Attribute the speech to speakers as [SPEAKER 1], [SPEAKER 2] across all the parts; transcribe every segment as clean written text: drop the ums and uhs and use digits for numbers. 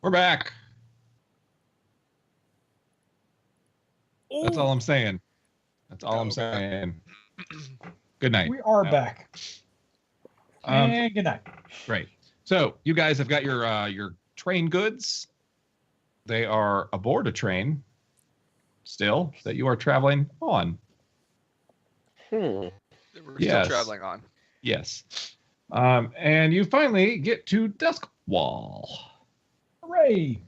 [SPEAKER 1] We're back. That's all I'm saying. That's all I'm saying. Good night.
[SPEAKER 2] We are back. And good night.
[SPEAKER 1] Great. So you guys have got your train goods. They are aboard a train still that you are traveling on.
[SPEAKER 3] We're
[SPEAKER 1] Yes.
[SPEAKER 3] still traveling on.
[SPEAKER 1] Yes. And you finally get to Duskwall.
[SPEAKER 2] Hooray!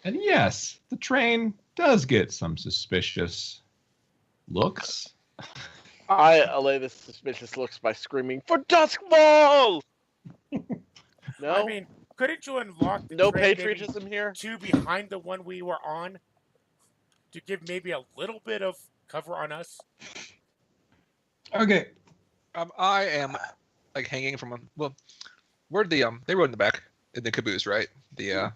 [SPEAKER 1] And yes, the train does get some suspicious looks.
[SPEAKER 4] I allay the suspicious looks by screaming, "For Duskwall!" No?
[SPEAKER 5] I mean, couldn't you unlock the
[SPEAKER 4] No
[SPEAKER 5] train
[SPEAKER 4] patriotism
[SPEAKER 5] maybe
[SPEAKER 4] here?
[SPEAKER 5] two behind the one we were on to give maybe a little bit of cover on us?
[SPEAKER 2] Okay.
[SPEAKER 3] I am like hanging from a where the they rode in the back in the caboose, right? The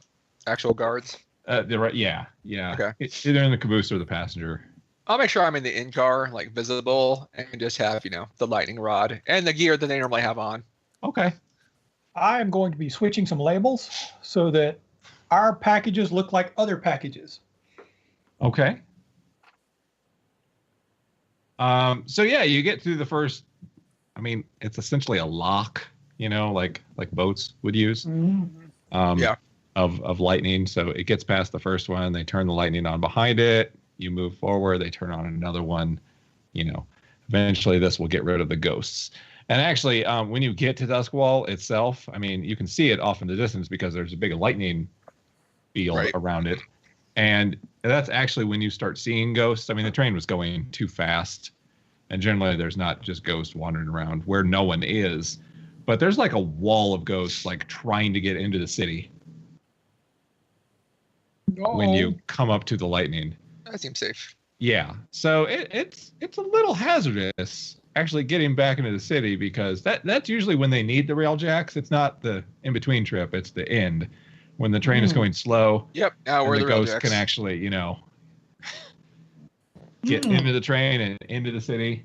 [SPEAKER 3] actual guards.
[SPEAKER 1] They're right. Yeah.
[SPEAKER 3] Okay.
[SPEAKER 1] Either in the caboose or the passenger.
[SPEAKER 3] I'll make sure I'm in the in car, like visible, and just have the lightning rod and the gear that they normally have on.
[SPEAKER 1] Okay.
[SPEAKER 2] I am going to be switching some labels so that our packages look like other packages.
[SPEAKER 1] Okay. So yeah, you get through the first. I mean, it's essentially a lock, like boats would use.
[SPEAKER 2] Mm-hmm.
[SPEAKER 1] Of lightning. So it gets past the first one. They turn the lightning on behind it. You move forward. They turn on another one. Eventually this will get rid of the ghosts. And actually, when you get to Duskwall itself, I mean, you can see it off in the distance because there's a big lightning field around it. And that's actually when you start seeing ghosts. I mean, the train was going too fast. And generally, there's not just ghosts wandering around where no one is. But there's like a wall of ghosts like trying to get into the city when you come up to the lightning.
[SPEAKER 3] That seems safe.
[SPEAKER 1] Yeah. So it's a little hazardous actually getting back into the city because that's usually when they need the rail jacks. It's not the in-between trip. It's the end when the train is going slow.
[SPEAKER 3] Yep. Now we're
[SPEAKER 1] the
[SPEAKER 3] rail
[SPEAKER 1] ghosts
[SPEAKER 3] jacks.
[SPEAKER 1] can actually, get into the train and into the city.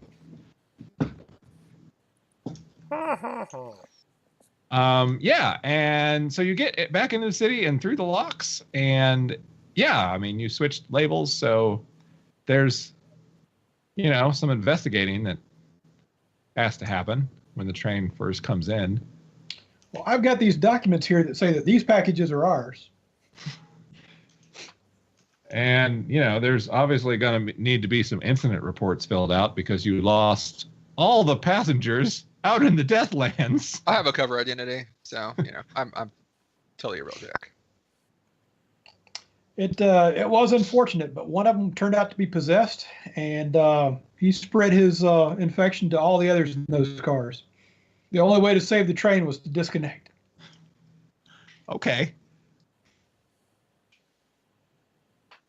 [SPEAKER 1] Yeah, and so you get back into the city and through the locks, and yeah, I mean, you switched labels, so there's, some investigating that has to happen when the train first comes in.
[SPEAKER 2] Well, I've got these documents here that say that these packages are ours.
[SPEAKER 1] And, there's obviously going to need to be some incident reports filled out because you lost all the passengers out in the Deathlands.
[SPEAKER 3] I have a cover identity, so I'm totally a real jack.
[SPEAKER 2] It was unfortunate, but one of them turned out to be possessed, and he spread his infection to all the others in those cars. The only way to save the train was to disconnect.
[SPEAKER 1] Okay.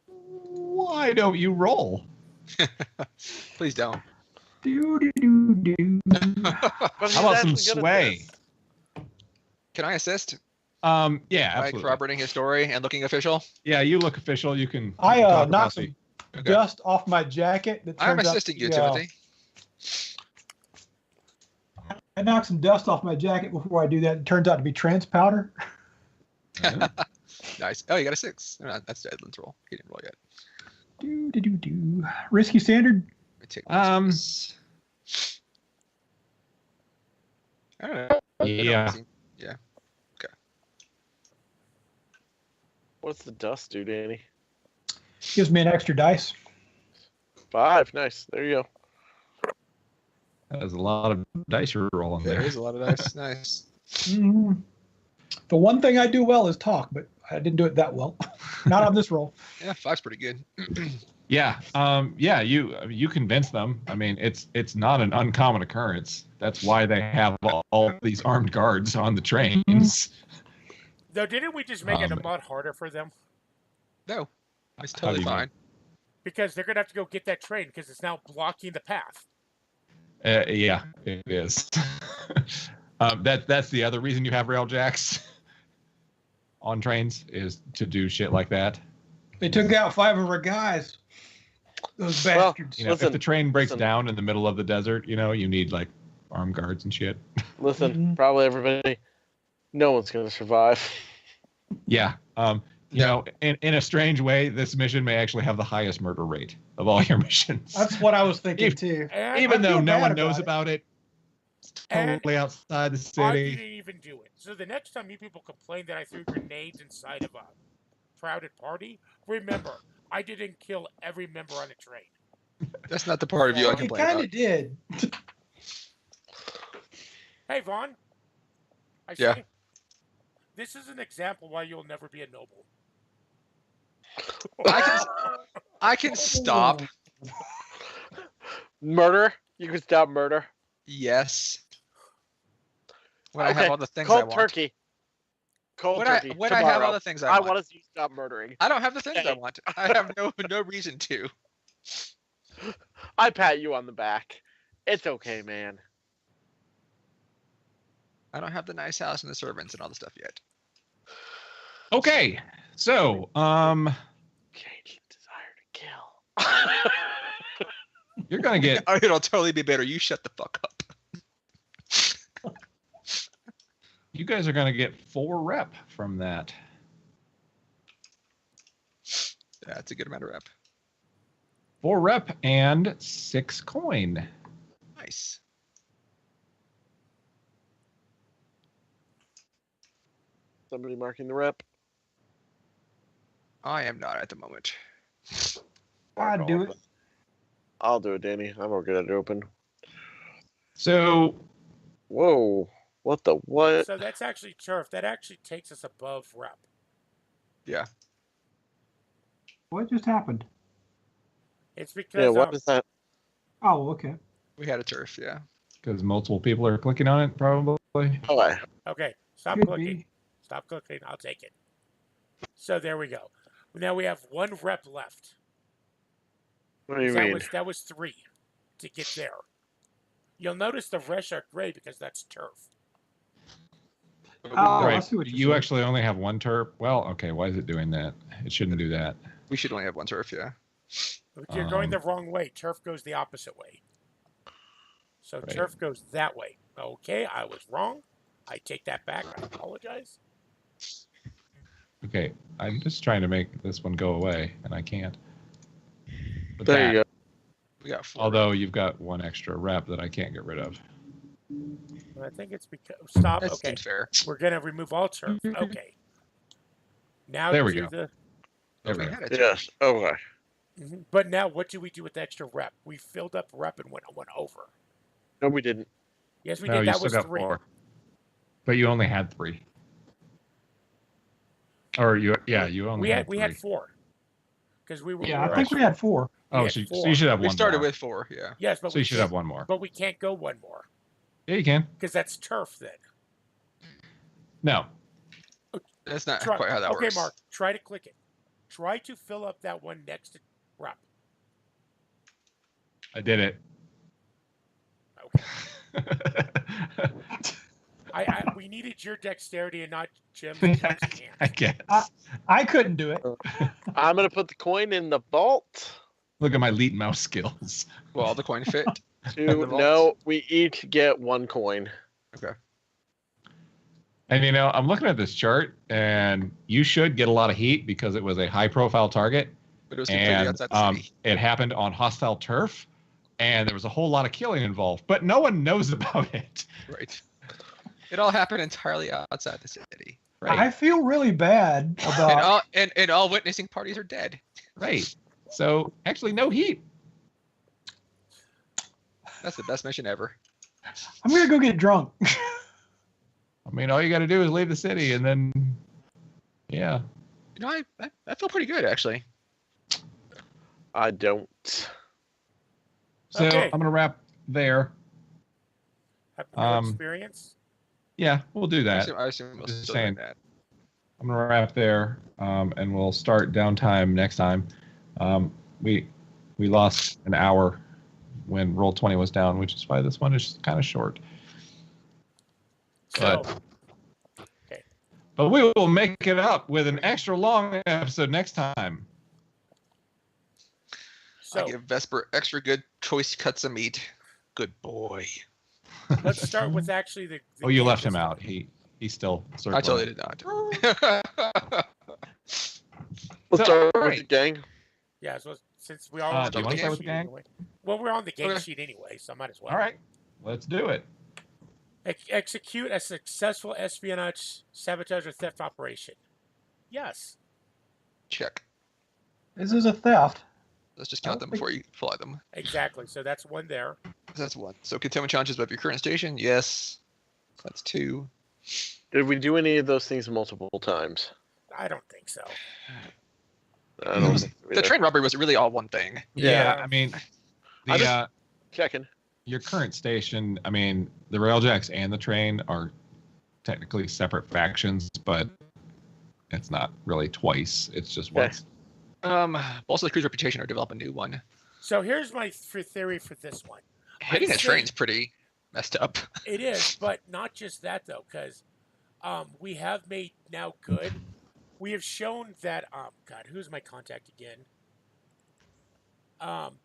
[SPEAKER 1] Why don't you roll?
[SPEAKER 3] Please don't.
[SPEAKER 2] Do.
[SPEAKER 4] But he's
[SPEAKER 1] How about
[SPEAKER 4] actually
[SPEAKER 1] some
[SPEAKER 4] good at
[SPEAKER 1] sway?
[SPEAKER 4] this.
[SPEAKER 3] Can I assist?
[SPEAKER 1] Yeah,
[SPEAKER 3] By
[SPEAKER 1] absolutely.
[SPEAKER 3] corroborating his story and looking official?
[SPEAKER 1] Yeah, you look official. You can.
[SPEAKER 2] I
[SPEAKER 1] talk about
[SPEAKER 2] knocked
[SPEAKER 1] the-
[SPEAKER 2] some dust off my jacket.
[SPEAKER 3] I'm assisting you, Timothy.
[SPEAKER 2] I knocked some dust off my jacket before I do that. It turns out to be trans powder.
[SPEAKER 3] Nice. Oh, you got a 6. No, that's Edlin's roll. He didn't roll yet.
[SPEAKER 2] Do. Risky standard.
[SPEAKER 3] Let me take this. I don't know.
[SPEAKER 1] Yeah.
[SPEAKER 3] Yeah. Okay.
[SPEAKER 4] What's the dust do, Danny?
[SPEAKER 2] Gives me an extra dice.
[SPEAKER 4] 5. Nice. There you go.
[SPEAKER 1] There's a lot of dice you're rolling
[SPEAKER 3] There
[SPEAKER 1] there.
[SPEAKER 3] is a lot of dice. Nice.
[SPEAKER 2] Mhm. The one thing I do well is talk, but I didn't do it that well. Not on this roll.
[SPEAKER 3] Yeah, 5's pretty good.
[SPEAKER 1] Yeah. Yeah. You convince them. I mean, it's not an uncommon occurrence. That's why they have all these armed guards on the trains.
[SPEAKER 5] Though, didn't we just make it a lot harder for them?
[SPEAKER 3] No, it's
[SPEAKER 1] How do
[SPEAKER 3] totally
[SPEAKER 1] you
[SPEAKER 3] fine.
[SPEAKER 5] Because they're going to have to go get that train because it's now blocking the path.
[SPEAKER 1] Yeah, it is. That's the other reason you have rail jacks on trains is to do shit like that.
[SPEAKER 2] They took out 5 of our guys. Those
[SPEAKER 4] Well,
[SPEAKER 2] bastards.
[SPEAKER 1] You know,
[SPEAKER 4] Listen,
[SPEAKER 1] if the train breaks
[SPEAKER 4] listen.
[SPEAKER 1] down in the middle of the desert, you need like armed guards and shit.
[SPEAKER 4] Listen,
[SPEAKER 2] Mhm.
[SPEAKER 4] probably everybody. No one's gonna survive.
[SPEAKER 1] Yeah. You know, in a strange way, this mission may actually have the highest murder rate of all your missions.
[SPEAKER 2] That's what I was thinking too.
[SPEAKER 5] And,
[SPEAKER 1] Even
[SPEAKER 2] I
[SPEAKER 1] though
[SPEAKER 2] feel
[SPEAKER 1] no
[SPEAKER 2] bad
[SPEAKER 1] one
[SPEAKER 2] about
[SPEAKER 1] knows
[SPEAKER 2] it.
[SPEAKER 1] about it. It's
[SPEAKER 5] And
[SPEAKER 1] totally outside the
[SPEAKER 5] I
[SPEAKER 1] city.
[SPEAKER 5] didn't even do it. So the next time you people complain that I threw grenades inside of a crowded party, remember, I didn't kill every member on the train.
[SPEAKER 3] That's not the part of you I
[SPEAKER 2] You
[SPEAKER 3] complain
[SPEAKER 2] kind
[SPEAKER 3] about.
[SPEAKER 2] of did.
[SPEAKER 5] Hey, Vaughn. I
[SPEAKER 3] Yeah.
[SPEAKER 5] see. This is an example why you'll never be a noble.
[SPEAKER 3] I can stop.
[SPEAKER 4] Murder? You can stop murder.
[SPEAKER 3] Yes. When I
[SPEAKER 4] Okay,
[SPEAKER 3] have all the things I
[SPEAKER 4] Cold
[SPEAKER 3] want.
[SPEAKER 4] turkey. Cold
[SPEAKER 3] When
[SPEAKER 4] turkey.
[SPEAKER 3] I have all
[SPEAKER 4] tomorrow.
[SPEAKER 3] the things I
[SPEAKER 4] I
[SPEAKER 3] want.
[SPEAKER 4] want to see you stop murdering.
[SPEAKER 3] I don't have the things I want. I have no reason to.
[SPEAKER 4] I pat you on the back. It's okay, man.
[SPEAKER 3] I don't have the nice house and the servants and all the stuff yet.
[SPEAKER 1] Okay. So,
[SPEAKER 4] Change the desire to kill.
[SPEAKER 1] you're going to get
[SPEAKER 3] It'll totally be better. You shut the fuck up.
[SPEAKER 1] you guys are going to get 4 rep from that.
[SPEAKER 3] That's a good amount of rep.
[SPEAKER 1] 4 rep and 6 coin.
[SPEAKER 3] Nice.
[SPEAKER 4] Somebody marking the rep.
[SPEAKER 3] I am not at the moment.
[SPEAKER 2] I'd do it.
[SPEAKER 4] I'll do it, Danny. I'm more good at it open.
[SPEAKER 1] So,
[SPEAKER 4] Whoa. What the what?
[SPEAKER 5] So that's actually turf. That actually takes us above rep.
[SPEAKER 3] Yeah.
[SPEAKER 2] What just happened?
[SPEAKER 5] It's because
[SPEAKER 4] Yeah, what is that?
[SPEAKER 2] Oh, okay.
[SPEAKER 3] We had a turf, yeah.
[SPEAKER 1] because multiple people are clicking on it, probably.
[SPEAKER 4] Oh,
[SPEAKER 5] Okay, stop
[SPEAKER 2] Could
[SPEAKER 5] clicking.
[SPEAKER 2] be.
[SPEAKER 5] Stop clicking. I'll take it. So there we go. Now we have 1 rep left.
[SPEAKER 4] what do you
[SPEAKER 5] that
[SPEAKER 4] mean?
[SPEAKER 5] was 3 to get there. You'll notice the rest are gray because that's turf.
[SPEAKER 3] But
[SPEAKER 2] Oh, I
[SPEAKER 1] right.
[SPEAKER 2] see what you're
[SPEAKER 1] You
[SPEAKER 2] saying.
[SPEAKER 1] actually only have 1 turp. Well, okay. Why is it doing that? It shouldn't do that.
[SPEAKER 3] we should only have 1 turf, yeah.
[SPEAKER 5] You're going the wrong way. Turf goes the opposite way. So
[SPEAKER 1] Right.
[SPEAKER 5] turf goes that way. Okay, I was wrong. I take that back. I apologize.
[SPEAKER 1] Okay. I'm just trying to make this one go away, and I can't. But
[SPEAKER 4] There you
[SPEAKER 1] that,
[SPEAKER 4] go.
[SPEAKER 3] We got 4.
[SPEAKER 1] although you've got 1 extra rep that I can't get rid of.
[SPEAKER 5] I think it's because stop.
[SPEAKER 3] That
[SPEAKER 5] Okay,
[SPEAKER 3] seems fair.
[SPEAKER 5] we're gonna remove all turf. Okay. Now
[SPEAKER 1] There we
[SPEAKER 5] do
[SPEAKER 1] go.
[SPEAKER 5] the.
[SPEAKER 1] There
[SPEAKER 3] We
[SPEAKER 1] we go.
[SPEAKER 3] had a turf.
[SPEAKER 4] Yes. Okay.
[SPEAKER 5] Mhm. But now, what do we do with the extra rep? We filled up rep and went over.
[SPEAKER 4] No, we didn't.
[SPEAKER 5] Yes, we
[SPEAKER 1] No,
[SPEAKER 5] did.
[SPEAKER 1] you
[SPEAKER 5] That
[SPEAKER 1] still
[SPEAKER 5] was
[SPEAKER 1] got
[SPEAKER 5] 3.
[SPEAKER 1] 4. But you only had 3. Or you only
[SPEAKER 5] We had
[SPEAKER 1] 3.
[SPEAKER 5] 4 because we were.
[SPEAKER 2] Yeah,
[SPEAKER 5] we
[SPEAKER 2] I
[SPEAKER 5] were
[SPEAKER 2] think
[SPEAKER 5] actually-
[SPEAKER 2] we had 4.
[SPEAKER 1] Oh,
[SPEAKER 5] had
[SPEAKER 1] so
[SPEAKER 5] 4.
[SPEAKER 1] you should have 1
[SPEAKER 3] We started
[SPEAKER 1] more.
[SPEAKER 3] with 4, yeah.
[SPEAKER 5] Yes, but
[SPEAKER 1] So you should have 1 more.
[SPEAKER 5] But we can't go 1 more
[SPEAKER 1] Yeah, you can.
[SPEAKER 5] because that's turf then.
[SPEAKER 1] No.
[SPEAKER 3] That's not
[SPEAKER 5] Try,
[SPEAKER 3] quite how that
[SPEAKER 5] okay,
[SPEAKER 3] works.
[SPEAKER 5] Mark, try to click it. Try to fill up that one next to rep.
[SPEAKER 1] I did it.
[SPEAKER 5] Okay. We needed your dexterity and not Jim's clumsy
[SPEAKER 1] I
[SPEAKER 5] hand.
[SPEAKER 1] guess.
[SPEAKER 2] I couldn't do it.
[SPEAKER 4] I'm gonna put the coin in the vault.
[SPEAKER 1] Look at my leet mouse skills.
[SPEAKER 3] Will all the coin fit?
[SPEAKER 4] To
[SPEAKER 3] The vault?
[SPEAKER 4] no, we each get 1 coin.
[SPEAKER 1] And I'm looking at this chart, and you should get a lot of heat because it was a high-profile target,
[SPEAKER 3] But it was completely
[SPEAKER 1] and
[SPEAKER 3] outside the city.
[SPEAKER 1] it happened on hostile turf, and there was a whole lot of killing involved, but no one knows about it.
[SPEAKER 3] Right. It all happened entirely outside the city.
[SPEAKER 1] Right.
[SPEAKER 2] I feel really bad about.
[SPEAKER 3] And all witnessing parties are dead.
[SPEAKER 1] Right. So actually, no heat.
[SPEAKER 3] That's the best mission ever.
[SPEAKER 2] I'm gonna go get drunk.
[SPEAKER 1] I mean, all you got to do is leave the city, and then, yeah.
[SPEAKER 3] You know, I feel pretty good actually.
[SPEAKER 4] I don't.
[SPEAKER 1] So
[SPEAKER 5] Okay.
[SPEAKER 1] I'm gonna wrap there.
[SPEAKER 5] Have no experience.
[SPEAKER 1] Yeah, we'll do
[SPEAKER 3] I
[SPEAKER 1] that.
[SPEAKER 3] assume we'll
[SPEAKER 1] Just
[SPEAKER 3] still
[SPEAKER 1] saying.
[SPEAKER 3] do that.
[SPEAKER 1] I'm gonna wrap there, and we'll start downtime next time. We lost an hour when Roll20 was down, which is why this one is kind of short.
[SPEAKER 5] So,
[SPEAKER 1] But we will make it up with an extra long episode next time.
[SPEAKER 5] so
[SPEAKER 3] I give Vesper extra good choice cuts of meat. Good boy.
[SPEAKER 5] let's start with actually the
[SPEAKER 1] Oh, you
[SPEAKER 5] game
[SPEAKER 1] left him
[SPEAKER 5] this
[SPEAKER 1] out.
[SPEAKER 5] time.
[SPEAKER 1] He He's still circling.
[SPEAKER 3] I totally did not.
[SPEAKER 4] Let's
[SPEAKER 1] So,
[SPEAKER 4] start with
[SPEAKER 1] alright.
[SPEAKER 4] the gang.
[SPEAKER 5] Yeah, so since we are
[SPEAKER 1] Do
[SPEAKER 5] on
[SPEAKER 1] you
[SPEAKER 5] the
[SPEAKER 1] want to
[SPEAKER 5] game
[SPEAKER 1] start with
[SPEAKER 5] sheet
[SPEAKER 1] gang?
[SPEAKER 5] anyway. Well, we're on the game
[SPEAKER 3] Okay.
[SPEAKER 5] sheet anyway, so I might as well.
[SPEAKER 1] All right, let's do it.
[SPEAKER 5] Execute a successful espionage, sabotage, or theft operation. Yes.
[SPEAKER 3] Check.
[SPEAKER 2] This is a theft.
[SPEAKER 3] Let's just count
[SPEAKER 2] I
[SPEAKER 3] them
[SPEAKER 2] don't
[SPEAKER 3] before you fly them.
[SPEAKER 5] Exactly. So that's one there.
[SPEAKER 3] That's one. So containment challenges above your current station. Yes. That's 2.
[SPEAKER 4] Did we do any of those things multiple times?
[SPEAKER 5] I don't think so.
[SPEAKER 4] I don't think we
[SPEAKER 3] The
[SPEAKER 4] did.
[SPEAKER 3] train robbery was really all one thing.
[SPEAKER 1] Yeah, I mean,
[SPEAKER 4] I
[SPEAKER 1] the
[SPEAKER 4] just- Checking.
[SPEAKER 1] your current station. I mean, the Railjacks and the train are technically separate factions, but it's not really twice. It's just
[SPEAKER 4] Okay.
[SPEAKER 1] once.
[SPEAKER 3] Also, the crew's reputation or develop a new one.
[SPEAKER 5] So here's my theory for this one.
[SPEAKER 3] Hitting a
[SPEAKER 5] say-
[SPEAKER 3] train's pretty messed up.
[SPEAKER 5] It is, but not just that though, because we have made now good. We have shown that God, who's my contact again?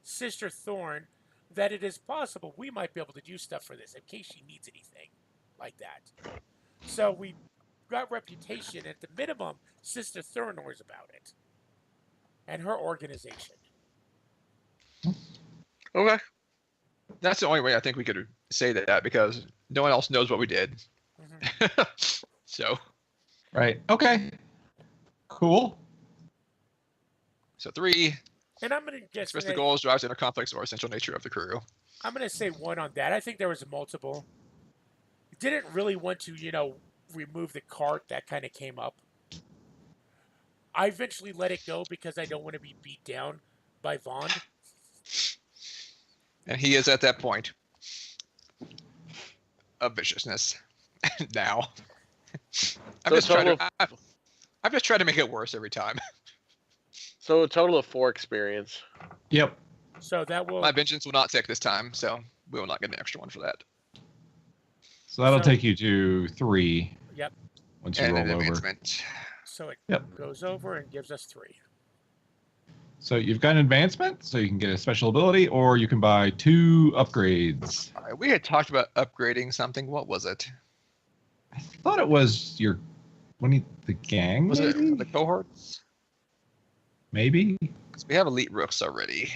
[SPEAKER 5] Sister Thorn, that it is possible we might be able to do stuff for this in case she needs anything like that. So we got reputation. At the minimum, Sister Thorn knows about it, and her organization.
[SPEAKER 4] Okay.
[SPEAKER 3] That's the only way I think we could say that because no one else knows what we did.
[SPEAKER 5] Mhm.
[SPEAKER 3] So
[SPEAKER 1] Right. Okay. Cool.
[SPEAKER 3] 3.
[SPEAKER 5] And I'm gonna guess
[SPEAKER 3] Express
[SPEAKER 5] that-
[SPEAKER 3] the goals, drives, inner conflicts, or essential nature of the crew.
[SPEAKER 5] I'm gonna say 1 on that. I think there was multiple. Didn't really want to, remove the cart. That kind of came up. I eventually let it go because I don't want to be beat down by Vaughn.
[SPEAKER 3] And he is at that point of viciousness now. I'm
[SPEAKER 4] So
[SPEAKER 3] just trying
[SPEAKER 4] total
[SPEAKER 3] to. I've just tried to make it worse every time.
[SPEAKER 4] So a total of 4 experience.
[SPEAKER 1] Yep.
[SPEAKER 5] So that will.
[SPEAKER 3] My vengeance will not tick this time, so we will not get an extra one for that.
[SPEAKER 1] So that'll
[SPEAKER 5] So-
[SPEAKER 1] take you to 3.
[SPEAKER 5] Yep.
[SPEAKER 1] Once you
[SPEAKER 3] And
[SPEAKER 1] roll
[SPEAKER 3] an
[SPEAKER 1] over.
[SPEAKER 3] advancement.
[SPEAKER 5] So it
[SPEAKER 1] Yep.
[SPEAKER 5] goes over and gives us 3.
[SPEAKER 1] So you've got an advancement, so you can get a special ability, or you can buy 2 upgrades.
[SPEAKER 3] We had talked about upgrading something. What was it?
[SPEAKER 1] I thought it was your the gang.
[SPEAKER 3] Was it
[SPEAKER 1] maybe?
[SPEAKER 3] the cohorts?
[SPEAKER 1] Maybe.
[SPEAKER 3] Because we have elite rooks already.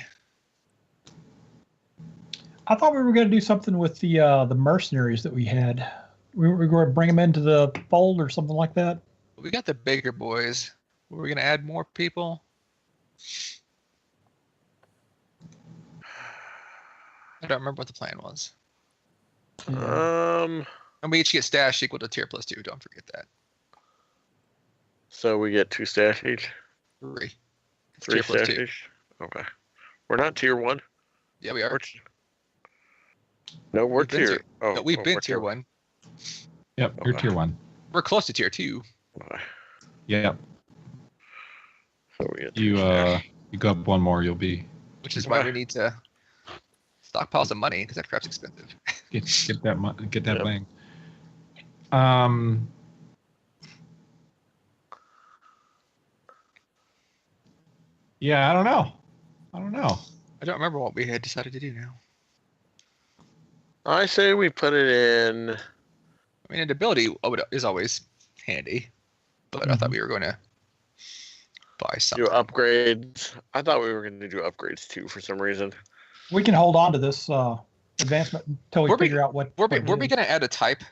[SPEAKER 2] I thought we were going to do something with the mercenaries that we had. We were going to bring them into the fold or something like that.
[SPEAKER 3] We got the Baker boys. Were we going to add more people? I don't remember what the plan was.
[SPEAKER 4] Um.
[SPEAKER 3] And we each get stash equal to tier plus 2. Don't forget that.
[SPEAKER 4] So we get 2 stash each.
[SPEAKER 3] 3. It's
[SPEAKER 4] 3
[SPEAKER 3] tier plus
[SPEAKER 4] stash
[SPEAKER 3] 2.
[SPEAKER 4] each. Okay. We're not tier 1.
[SPEAKER 3] Yeah, we are.
[SPEAKER 4] No, we're
[SPEAKER 3] We've been
[SPEAKER 4] tier. Oh,
[SPEAKER 3] No, we've
[SPEAKER 4] oh,
[SPEAKER 3] been
[SPEAKER 4] we're
[SPEAKER 3] tier 1.
[SPEAKER 1] Yep. You're
[SPEAKER 4] Okay.
[SPEAKER 1] tier 1.
[SPEAKER 3] We're close to tier 2.
[SPEAKER 4] Okay.
[SPEAKER 1] Yep.
[SPEAKER 4] So we get 2
[SPEAKER 1] You
[SPEAKER 4] stash.
[SPEAKER 1] you go up 1 more, you'll be
[SPEAKER 3] Which is why we need to stockpile some money because that crap's expensive.
[SPEAKER 1] get that
[SPEAKER 4] Yep.
[SPEAKER 1] bang. Yeah, I don't know.
[SPEAKER 3] I don't remember what we had decided to do now.
[SPEAKER 4] I say we put it in.
[SPEAKER 3] I mean, an ability is always handy, but I thought we were going to buy
[SPEAKER 4] Do
[SPEAKER 3] something.
[SPEAKER 4] upgrades. I thought we were going to do upgrades too for some reason.
[SPEAKER 2] We can hold on to this advancement until we
[SPEAKER 3] Were we-
[SPEAKER 2] figure out what.
[SPEAKER 3] Were
[SPEAKER 2] what
[SPEAKER 3] we
[SPEAKER 2] it is.
[SPEAKER 3] going to add a type?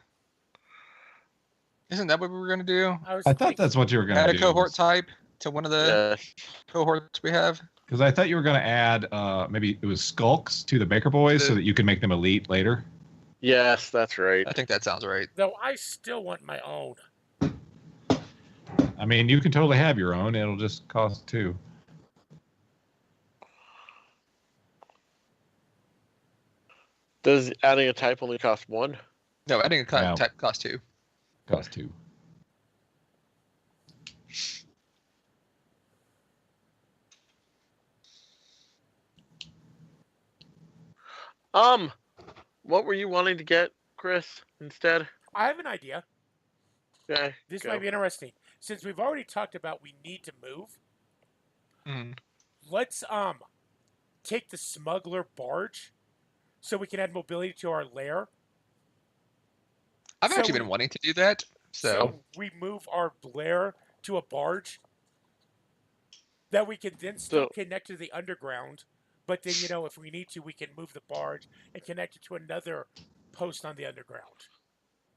[SPEAKER 3] Isn't that what we were going to do?
[SPEAKER 5] I was
[SPEAKER 1] I thought
[SPEAKER 5] thinking-
[SPEAKER 1] that's what you were going to
[SPEAKER 3] Add
[SPEAKER 1] do.
[SPEAKER 3] a cohort type to one of the
[SPEAKER 4] Yeah.
[SPEAKER 3] cohorts we have?
[SPEAKER 1] Because I thought you were going to add maybe it was skulks to the Baker Boys so that you could make them elite later.
[SPEAKER 4] Yes, that's right.
[SPEAKER 3] I think that sounds right.
[SPEAKER 5] Though I still want my own.
[SPEAKER 1] I mean, you can totally have your own. It'll just cost 2.
[SPEAKER 4] Does adding a type only cost 1?
[SPEAKER 3] No, adding a
[SPEAKER 1] No.
[SPEAKER 3] type cost 2.
[SPEAKER 1] Cost 2.
[SPEAKER 4] What were you wanting to get, Chris, instead?
[SPEAKER 5] I have an idea.
[SPEAKER 4] Okay.
[SPEAKER 5] This
[SPEAKER 4] go.
[SPEAKER 5] might be interesting. Since we've already talked about we need to move,
[SPEAKER 3] Mm.
[SPEAKER 5] let's take the smuggler barge so we can add mobility to our lair.
[SPEAKER 3] I've
[SPEAKER 5] So
[SPEAKER 3] actually
[SPEAKER 5] we-
[SPEAKER 3] been wanting to do that, So
[SPEAKER 5] we move our lair to a barge that we can then still
[SPEAKER 4] So-
[SPEAKER 5] connect to the underground. But then, if we need to, we can move the barge and connect it to another post on the underground.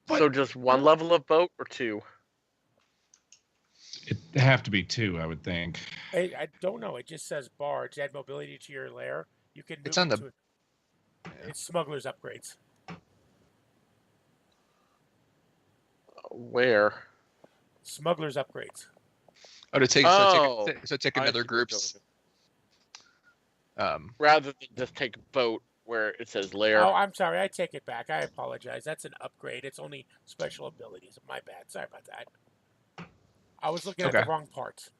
[SPEAKER 4] So just one level of boat or two?
[SPEAKER 1] It'd have to be 2, I would think.
[SPEAKER 5] I don't know. It just says barge. Add mobility to your lair. You can move
[SPEAKER 3] It's on
[SPEAKER 5] it
[SPEAKER 3] the-
[SPEAKER 5] to It's smuggler's upgrades.
[SPEAKER 4] Where?
[SPEAKER 5] Smuggler's upgrades.
[SPEAKER 3] to take
[SPEAKER 4] Oh,
[SPEAKER 3] so take
[SPEAKER 4] I
[SPEAKER 3] another
[SPEAKER 4] see where you're
[SPEAKER 3] group's
[SPEAKER 4] Rather than just take a boat where it says lair.
[SPEAKER 5] Oh, I'm sorry. I take it back. I apologize. That's an upgrade. It's only special abilities. My bad. Sorry about that. I was looking at
[SPEAKER 3] Okay.
[SPEAKER 5] the wrong parts.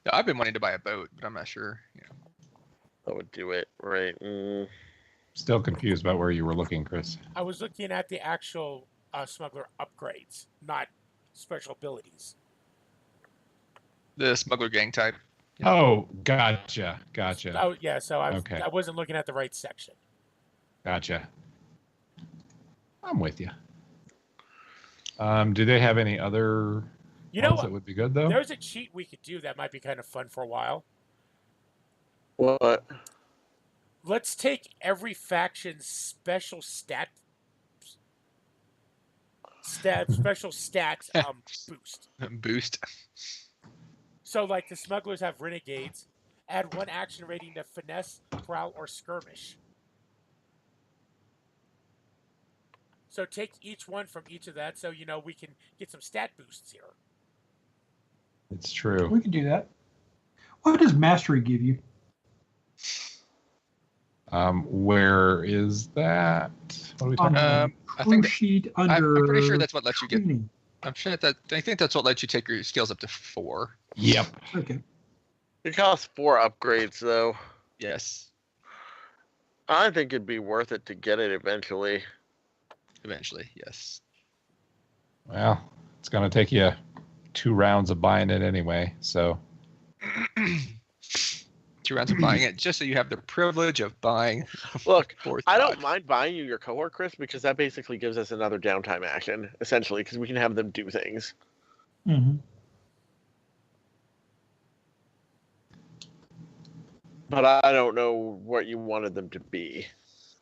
[SPEAKER 3] Yeah, I've been wanting to buy a boat, but I'm not sure.
[SPEAKER 4] That would do it, right?
[SPEAKER 1] Still confused about where you were looking, Chris.
[SPEAKER 5] I was looking at the actual smuggler upgrades, not special abilities.
[SPEAKER 3] The smuggler gang type.
[SPEAKER 1] Oh, gotcha.
[SPEAKER 5] Oh, yeah. So
[SPEAKER 1] Okay.
[SPEAKER 5] I wasn't looking at the right section.
[SPEAKER 1] Gotcha. I'm with you. Do they have any other
[SPEAKER 5] You know
[SPEAKER 1] ones
[SPEAKER 5] what?
[SPEAKER 1] that would be good, though?
[SPEAKER 5] There's a cheat we could do that might be kind of fun for a while.
[SPEAKER 4] What?
[SPEAKER 5] Let's take every faction's special special stat boost.
[SPEAKER 3] Boost.
[SPEAKER 5] So, like the smugglers have renegades, add 1 action rating to finesse, prowl, or skirmish. So take each one from each of that, so we can get some stat boosts here.
[SPEAKER 1] It's true.
[SPEAKER 2] We can do that. What does mastery give you?
[SPEAKER 1] Where is that? What are we talking about?
[SPEAKER 3] I
[SPEAKER 2] Crew
[SPEAKER 3] think
[SPEAKER 2] sheet
[SPEAKER 3] I'm
[SPEAKER 2] under.
[SPEAKER 3] pretty sure that's what lets you get.
[SPEAKER 2] training.
[SPEAKER 3] I think that's what lets you take your skills up to 4.
[SPEAKER 1] Yep.
[SPEAKER 2] Okay.
[SPEAKER 4] It costs 4 upgrades, though.
[SPEAKER 3] Yes,
[SPEAKER 4] I think it'd be worth it to get it eventually.
[SPEAKER 3] eventually. Yes.
[SPEAKER 1] Well, it's going to take you 2 rounds of buying it anyway. So
[SPEAKER 3] 2 rounds of buying it just so you have the privilege of buying.
[SPEAKER 4] Look,
[SPEAKER 3] 4th
[SPEAKER 4] I don't
[SPEAKER 3] god.
[SPEAKER 4] mind buying you your cohort, Chris, because that basically gives us another downtime action, essentially, because we can have them do things.
[SPEAKER 2] Mm-hmm.
[SPEAKER 4] But I don't know what you wanted them to be.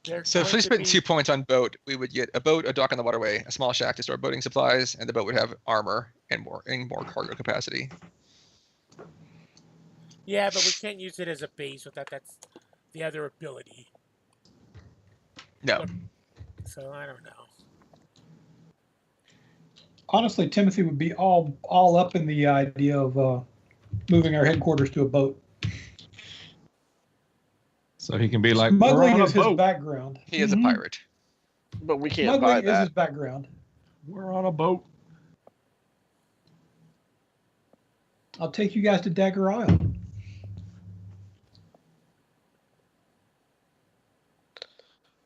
[SPEAKER 5] There's
[SPEAKER 3] So if
[SPEAKER 5] going
[SPEAKER 3] we
[SPEAKER 5] to
[SPEAKER 3] spent
[SPEAKER 5] be-
[SPEAKER 3] 2 points on boat, we would get a boat, a dock on the waterway, a small shack to store boating supplies, and the boat would have armor and more cargo capacity.
[SPEAKER 5] Yeah, but we can't use it as a base without that's the other ability.
[SPEAKER 3] No.
[SPEAKER 5] So I don't know.
[SPEAKER 2] Honestly, Timothy would be all up in the idea of moving our headquarters to a boat.
[SPEAKER 1] So he can be like, we're
[SPEAKER 2] Smuggling
[SPEAKER 1] on a
[SPEAKER 2] is his
[SPEAKER 1] boat.
[SPEAKER 2] background.
[SPEAKER 3] He is a
[SPEAKER 2] Mhm.
[SPEAKER 3] pirate.
[SPEAKER 4] But we can't buy
[SPEAKER 2] Smuggling is his
[SPEAKER 4] that.
[SPEAKER 2] background.
[SPEAKER 1] We're on a boat.
[SPEAKER 2] I'll take you guys to Dagger Isle.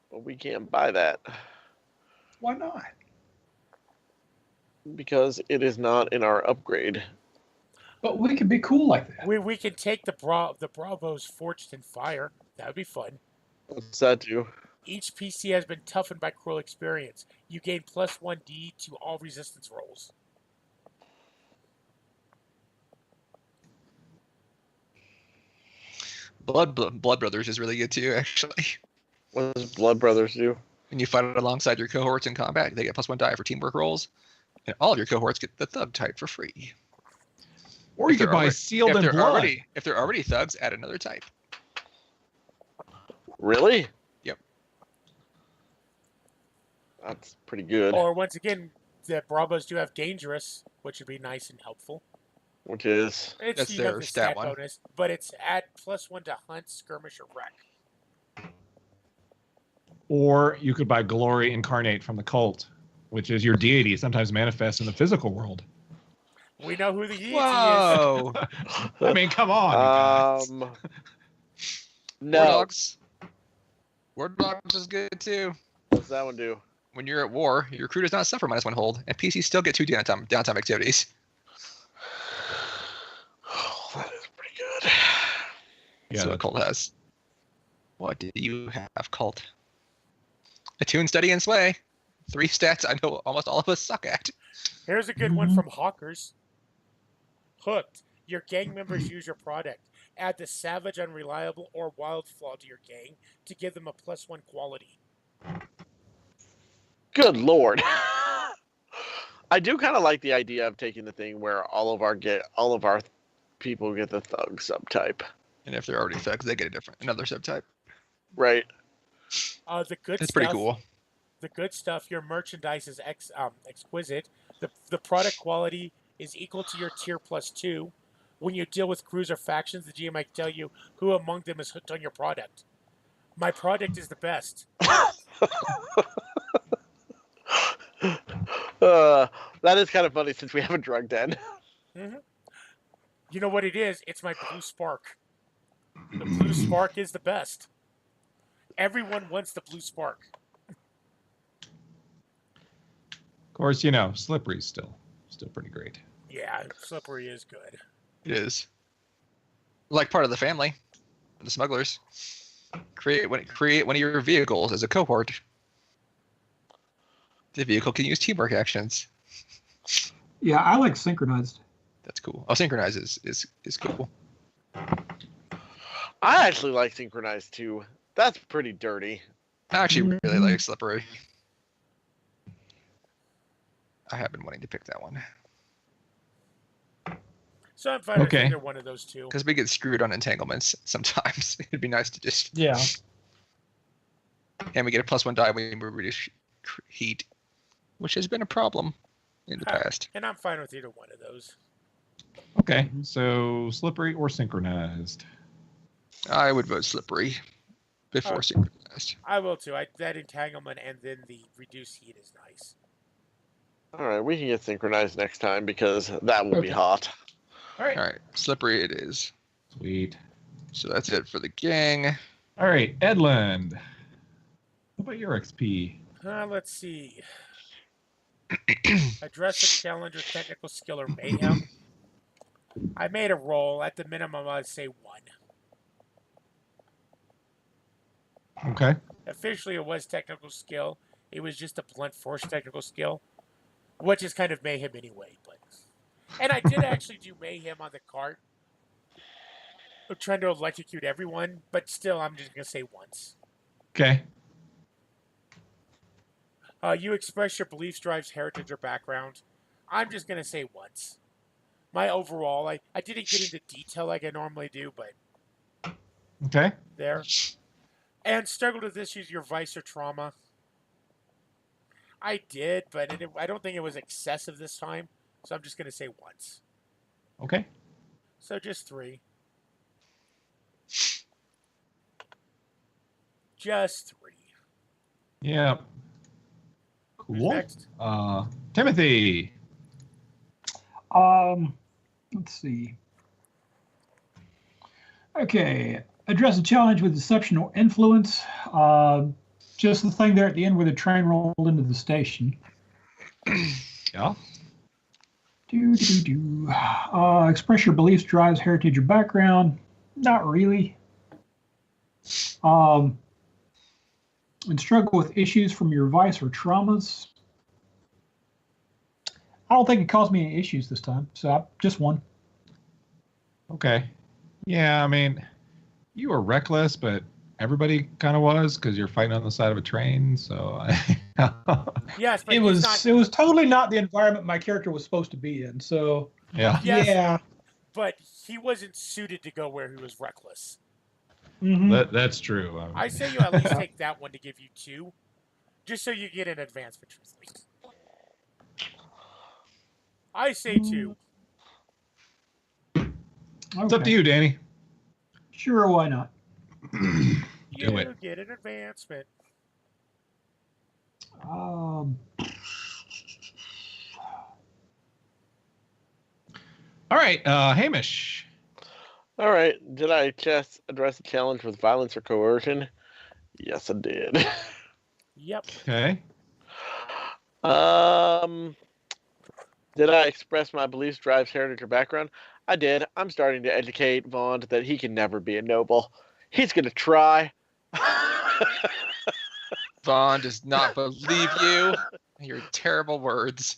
[SPEAKER 4] But we can't buy that
[SPEAKER 2] Why not?
[SPEAKER 4] because it is not in our upgrade.
[SPEAKER 2] But we could be cool like that.
[SPEAKER 5] We can take the Bravos forged in fire. That would be fun.
[SPEAKER 4] What's that do?
[SPEAKER 5] Each PC has been toughened by cruel experience. You gain +1d to all resistance rolls.
[SPEAKER 3] Blood Brothers is really good too, actually.
[SPEAKER 4] What does Blood Brothers do?
[SPEAKER 3] When you fight alongside your cohorts in combat, they get +1 die for teamwork rolls, and all of your cohorts get the thug type for free.
[SPEAKER 1] Or you
[SPEAKER 3] If
[SPEAKER 1] could
[SPEAKER 3] they're
[SPEAKER 1] buy
[SPEAKER 3] already-
[SPEAKER 1] Sealed
[SPEAKER 3] if
[SPEAKER 1] in
[SPEAKER 3] they're
[SPEAKER 1] Blood.
[SPEAKER 3] If they're already thugs, add another type.
[SPEAKER 4] Really?
[SPEAKER 3] Yep.
[SPEAKER 4] That's pretty good.
[SPEAKER 5] Or once again, the Bravos do have dangerous, which would be nice and helpful.
[SPEAKER 4] Which is
[SPEAKER 5] It's
[SPEAKER 3] That's
[SPEAKER 5] you know,
[SPEAKER 3] their
[SPEAKER 5] the
[SPEAKER 3] stat one.
[SPEAKER 5] bonus, but it's add +1 to hunt, skirmish, or wreck.
[SPEAKER 1] Or you could buy Glory Incarnate from the cult, which is your deity sometimes manifests in the physical world.
[SPEAKER 5] We know who the deity is.
[SPEAKER 3] Whoa!
[SPEAKER 1] I mean, come on. you guys.
[SPEAKER 4] No.
[SPEAKER 3] War Dogs. War Dogs is good too.
[SPEAKER 4] What's that one do?
[SPEAKER 3] When you're at war, your crew does not suffer -1 hold, and PCs still get 2 downtime activities.
[SPEAKER 4] Oh, that is pretty good.
[SPEAKER 1] Yeah,
[SPEAKER 3] So what Cult has. What do you have, Cult? Attune, Study, and Sway. 3 stats I know almost all of us suck at.
[SPEAKER 5] Here's a good one from Hawkers. Hooked. Your gang members use your product. Add the Savage, Unreliable, or Wild Flaw to your gang to give them a +1 quality.
[SPEAKER 4] Good lord. I do kind of like the idea of taking the thing where all of our people get the thug subtype.
[SPEAKER 3] And if they're already thugs, they get another subtype.
[SPEAKER 4] Right.
[SPEAKER 5] The good
[SPEAKER 3] That's
[SPEAKER 5] stuff.
[SPEAKER 3] pretty cool.
[SPEAKER 5] The good stuff. Your merchandise is exquisite. The product quality is equal to your tier +2. When you deal with crews or factions, the GM might tell you who among them is hooked on your product. My product is the best.
[SPEAKER 4] That is kind of funny since we have a drug den.
[SPEAKER 5] Mm-hmm. You know what it is? It's my Blue Spark. The Blue Spark is the best. Everyone wants the Blue Spark.
[SPEAKER 1] Of course, Slippery's still pretty great.
[SPEAKER 5] Yeah, Slippery is good.
[SPEAKER 3] It is. Like part of the family, the smugglers. Create one of your vehicles as a cohort. The vehicle can use teamwork actions.
[SPEAKER 2] Yeah, I like synchronized.
[SPEAKER 3] That's cool. Oh, synchronize is cool.
[SPEAKER 4] I actually like synchronized too. That's pretty dirty.
[SPEAKER 3] I actually really like Slippery. I have been wanting to pick that one.
[SPEAKER 5] So I'm fine with
[SPEAKER 1] Okay.
[SPEAKER 5] either one of those two.
[SPEAKER 3] Because we get screwed on entanglements sometimes. It'd be nice to just...
[SPEAKER 2] Yeah.
[SPEAKER 3] And we get a +1 die when we reduce heat, which has been a problem in the past.
[SPEAKER 5] And I'm fine with either one of those.
[SPEAKER 1] Okay, so Slippery or synchronized?
[SPEAKER 3] I would vote Slippery before synchronized.
[SPEAKER 5] I will too. That entanglement and then the reduced heat is nice.
[SPEAKER 4] All right, we can get synchronized next time because that will be
[SPEAKER 2] Okay.
[SPEAKER 4] hot.
[SPEAKER 1] All right.
[SPEAKER 3] All right, Slippery it is.
[SPEAKER 1] Sweet.
[SPEAKER 3] So that's it for the gang.
[SPEAKER 1] All right, Edland. What about your XP?
[SPEAKER 5] Let's see. Address a challenge with technical skill or mayhem. I made a roll. At the minimum, I'd say 1.
[SPEAKER 1] Okay.
[SPEAKER 5] Officially, it was technical skill. It was just a blunt force technical skill, which is kind of mayhem anyway. And I did actually do mayhem on the cart. I'm trying to electrocute everyone, but still, I'm just going to say once.
[SPEAKER 1] Okay.
[SPEAKER 5] You express your beliefs, drives, heritage, or background. I'm just going to say once. My overall, I didn't get into detail like I normally do, but
[SPEAKER 1] Okay.
[SPEAKER 5] there. And struggled with issues, your vice or trauma. I did, but I don't think it was excessive this time. So I'm just going to say once.
[SPEAKER 1] Okay.
[SPEAKER 5] So just 3. Just 3.
[SPEAKER 1] Yeah.
[SPEAKER 5] Who's
[SPEAKER 1] Cool.
[SPEAKER 5] next?
[SPEAKER 1] Timothy.
[SPEAKER 2] Let's see. Okay, address a challenge with deception or influence. Just the thing there at the end where the train rolled into the station.
[SPEAKER 1] Yeah.
[SPEAKER 2] Express your beliefs, drives, heritage, or background. Not really. And struggle with issues from your vice or traumas. I don't think it caused me any issues this time, so just 1.
[SPEAKER 1] Okay. Yeah, I mean, you were reckless, but everybody kind of was because you're fighting on the side of a train. So
[SPEAKER 5] Yes, but
[SPEAKER 2] It
[SPEAKER 5] he's
[SPEAKER 2] was
[SPEAKER 5] not,
[SPEAKER 2] it was totally not the environment my character was supposed to be in. So
[SPEAKER 1] yeah.
[SPEAKER 5] Yes.
[SPEAKER 2] yeah,
[SPEAKER 5] but he wasn't suited to go where he was reckless.
[SPEAKER 2] Mhm.
[SPEAKER 1] That's true.
[SPEAKER 5] I say you at least take that one to give you 2, just so you get an advancement. Truthfully, I say 2.
[SPEAKER 1] It's up to you, Danny.
[SPEAKER 2] Sure, why not?
[SPEAKER 5] You
[SPEAKER 1] it.
[SPEAKER 5] get an advancement.
[SPEAKER 1] All right, Hamish.
[SPEAKER 4] All right, did I just address a challenge with violence or coercion? Yes, I did.
[SPEAKER 5] Yep.
[SPEAKER 1] Okay.
[SPEAKER 4] Did I express my beliefs, drives, heritage, or background? I did. I'm starting to educate Vaughn that he can never be a noble. He's gonna try.
[SPEAKER 3] Vaughn does not believe you. Your terrible words.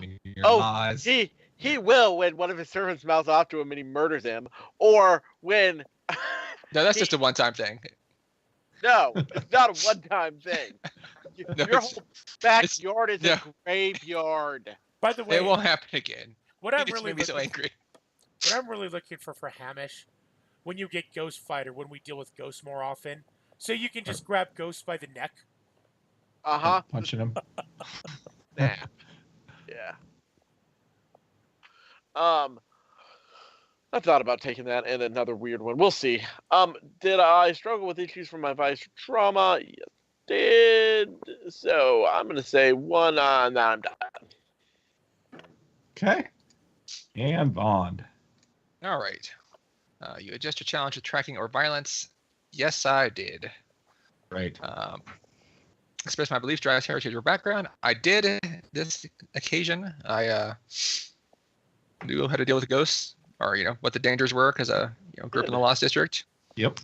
[SPEAKER 1] Your
[SPEAKER 4] Oh,
[SPEAKER 1] lies.
[SPEAKER 4] He will when one of his servants mouths off to him and he murders him, or when.
[SPEAKER 3] No, that's just a one-time thing.
[SPEAKER 4] No, it's not a one-time thing.
[SPEAKER 3] No,
[SPEAKER 4] Your whole backyard is
[SPEAKER 3] no.
[SPEAKER 4] a graveyard.
[SPEAKER 5] By the way,
[SPEAKER 3] It won't happen again.
[SPEAKER 5] what
[SPEAKER 3] You
[SPEAKER 5] I'm
[SPEAKER 3] just
[SPEAKER 5] really
[SPEAKER 3] made me so
[SPEAKER 5] looking,
[SPEAKER 3] angry.
[SPEAKER 5] what I'm really looking for Hamish, when you get Ghost Fighter, when we deal with Ghosts more often, so you can just grab Ghost by the neck.
[SPEAKER 4] Uh-huh.
[SPEAKER 1] Punching him.
[SPEAKER 4] Snap. Yeah. I thought about taking that and another weird one. We'll see. Did I struggle with issues from my vice trauma? Yes, did. So I'm gonna say one on. I'm done.
[SPEAKER 1] Okay. And Bond.
[SPEAKER 3] All right. You adjust your challenge with tracking or violence. Yes, I did.
[SPEAKER 1] Right.
[SPEAKER 3] Express my beliefs, drives heritage or background. I did this occasion. I knew how to deal with ghosts, or what the dangers were, because grew up in the Lost District.
[SPEAKER 1] Yep.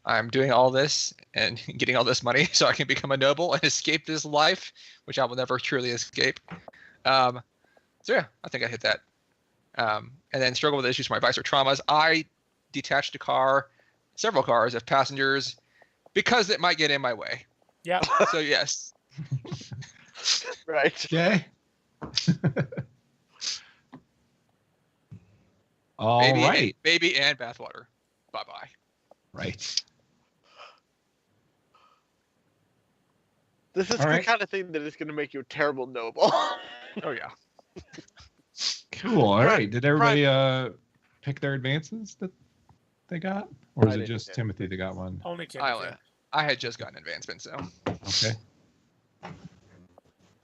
[SPEAKER 3] I'm doing all this and getting all this money so I can become a noble and escape this life, which I will never truly escape. So yeah, I think I hit that. And then struggle with issues from my vice or traumas. I detached several cars of passengers, because it might get in my way.
[SPEAKER 5] Yeah.
[SPEAKER 3] So yes.
[SPEAKER 4] Right.
[SPEAKER 1] Okay. All right.
[SPEAKER 3] Baby and bathwater. Bye-bye.
[SPEAKER 1] Right.
[SPEAKER 4] This is
[SPEAKER 1] All
[SPEAKER 4] the
[SPEAKER 1] right.
[SPEAKER 4] kind of thing that is going to make you a terrible noble.
[SPEAKER 3] Oh yeah.
[SPEAKER 1] Cool. All right. Did everybody pick their advances that they got? Or is
[SPEAKER 4] I
[SPEAKER 1] it
[SPEAKER 4] didn't,
[SPEAKER 1] just
[SPEAKER 4] yeah.
[SPEAKER 1] Timothy that got one?
[SPEAKER 5] Only Timothy.
[SPEAKER 3] I had just gotten advancement, so
[SPEAKER 1] Okay.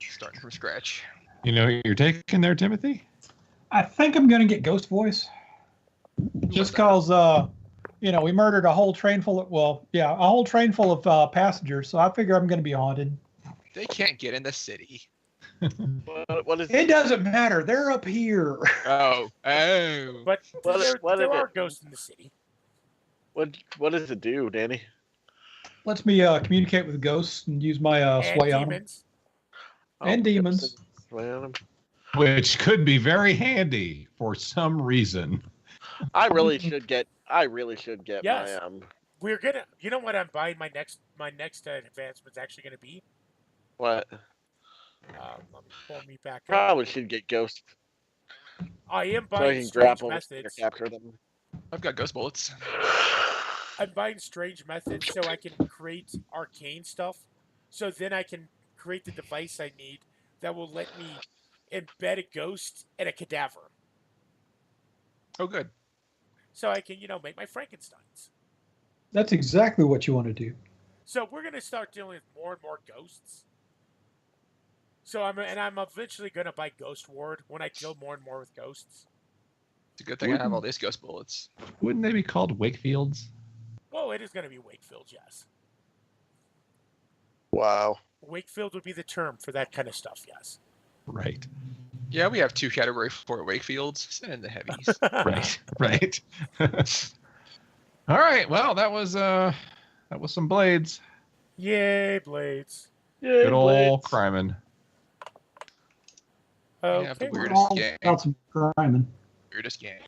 [SPEAKER 3] starting from scratch.
[SPEAKER 1] You know who you're taking there, Timothy?
[SPEAKER 2] I think I'm going to get Ghost Voice. Just because, we murdered a whole train full of passengers. So I figure I'm going to be haunted.
[SPEAKER 3] They can't get in the city.
[SPEAKER 4] What is
[SPEAKER 2] It doesn't matter. They're up here.
[SPEAKER 3] Oh.
[SPEAKER 5] But there are ghosts in the city.
[SPEAKER 4] what does it do, Danny?
[SPEAKER 2] Lets me communicate with ghosts and use my
[SPEAKER 5] And
[SPEAKER 2] sway on them.
[SPEAKER 5] demons.
[SPEAKER 2] And demons.
[SPEAKER 4] Sway on 'em.
[SPEAKER 1] Which could be very handy for some reason.
[SPEAKER 4] I really should get
[SPEAKER 5] Yes.
[SPEAKER 4] my
[SPEAKER 5] We're gonna. You know what I'm buying? My next advancement's actually gonna be.
[SPEAKER 4] what?
[SPEAKER 5] Let me pull me back up.
[SPEAKER 4] Probably should get ghost
[SPEAKER 5] I am
[SPEAKER 4] so I
[SPEAKER 5] buying
[SPEAKER 4] can
[SPEAKER 5] strange
[SPEAKER 4] grapple or
[SPEAKER 5] methods.
[SPEAKER 4] capture them.
[SPEAKER 3] I've got ghost bullets.
[SPEAKER 5] I'm buying strange methods so I can create arcane stuff. So then I can create the device I need that will let me embed a ghost and a cadaver.
[SPEAKER 3] Oh, good.
[SPEAKER 5] So I can, make my Frankensteins.
[SPEAKER 2] That's exactly what you want to do.
[SPEAKER 5] So we're gonna start dealing with more and more ghosts. So I'm eventually gonna buy Ghost Ward when I deal more and more with ghosts.
[SPEAKER 3] It's a good thing I have all these ghost bullets.
[SPEAKER 1] Wouldn't they be called Wakefields?
[SPEAKER 5] Well, it is gonna be Wakefield, yes.
[SPEAKER 4] Wow.
[SPEAKER 5] Wakefield would be the term for that kind of stuff, yes.
[SPEAKER 1] Right.
[SPEAKER 3] Yeah, we have 2 category 4 Wakefields. Send in the heavies.
[SPEAKER 1] Right. Right. All right. Well, that was some blades.
[SPEAKER 5] Yay, Blades.
[SPEAKER 4] Yay,
[SPEAKER 1] Good old
[SPEAKER 4] Blades.
[SPEAKER 1] Cryman.
[SPEAKER 3] Yeah, the
[SPEAKER 5] Okay.
[SPEAKER 3] weirdest
[SPEAKER 2] Got some crime.
[SPEAKER 3] Weirdest gang.